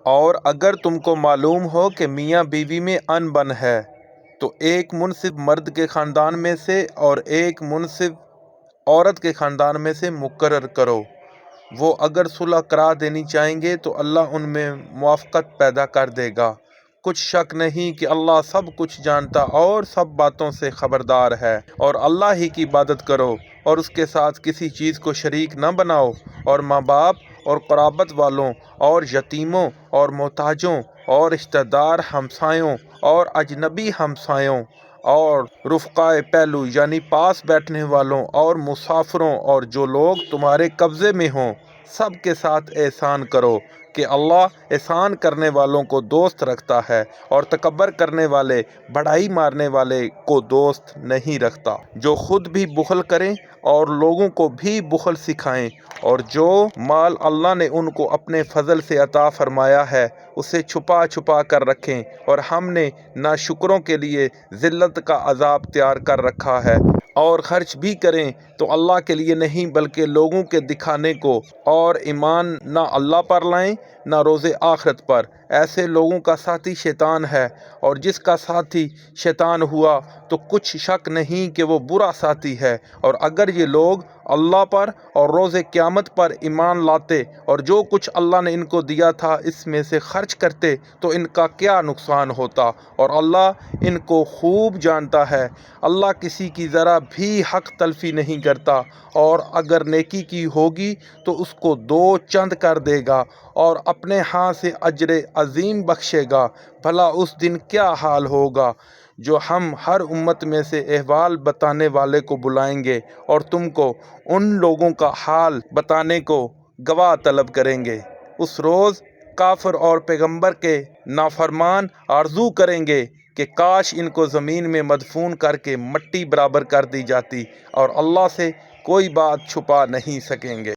اور اگر تم کو معلوم ہو کہ میاں بیوی میں ان بن ہے تو ایک منصف مرد کے خاندان میں سے اور ایک منصف عورت کے خاندان میں سے مقرر کرو۔ وہ اگر صلح کرا دینی چاہیں گے تو اللہ ان میں موافقت پیدا کر دے گا۔ کچھ شک نہیں کہ اللہ سب کچھ جانتا اور سب باتوں سے خبردار ہے۔ اور اللہ ہی کی عبادت کرو اور اس کے ساتھ کسی چیز کو شریک نہ بناؤ، اور ماں باپ اور قرابت والوں اور یتیموں اور محتاجوں اور رشتہ دار ہمسایوں اور اجنبی ہمسایوں اور رفقائے پہلو یعنی پاس بیٹھنے والوں اور مسافروں اور جو لوگ تمہارے قبضے میں ہوں سب کے ساتھ احسان کرو، کہ اللہ احسان کرنے والوں کو دوست رکھتا ہے اور تکبر کرنے والے بڑائی مارنے والے کو دوست نہیں رکھتا۔ جو خود بھی بخل کریں اور لوگوں کو بھی بخل سکھائیں، اور جو مال اللہ نے ان کو اپنے فضل سے عطا فرمایا ہے اسے چھپا چھپا کر رکھیں، اور ہم نے ناشکروں کے لیے ذلت کا عذاب تیار کر رکھا ہے۔ اور خرچ بھی کریں تو اللہ کے لیے نہیں بلکہ لوگوں کے دکھانے کو، اور ایمان نہ اللہ پر لائیں نہ روز آخرت پر۔ ایسے لوگوں کا ساتھی شیطان ہے، اور جس کا ساتھی شیطان ہوا تو کچھ شک نہیں کہ وہ برا ساتھی ہے۔ اور اگر یہ لوگ اللہ پر اور روز قیامت پر ایمان لاتے اور جو کچھ اللہ نے ان کو دیا تھا اس میں سے خرچ کرتے تو ان کا کیا نقصان ہوتا، اور اللہ ان کو خوب جانتا ہے۔ اللہ کسی کی ذرا بھی حق تلفی نہیں کرتا، اور اگر نیکی کی ہوگی تو اس کو دو چند کر دے گا اور اپنے ہاں سے اجر عظیم بخشے گا۔ بھلا اس دن کیا حال ہوگا جو ہم ہر امت میں سے احوال بتانے والے کو بلائیں گے اور تم کو ان لوگوں کا حال بتانے کو گواہ طلب کریں گے۔ اس روز کافر اور پیغمبر کے نافرمان آرزو کریں گے کہ کاش ان کو زمین میں مدفون کر کے مٹی برابر کر دی جاتی، اور اللہ سے کوئی بات چھپا نہیں سکیں گے۔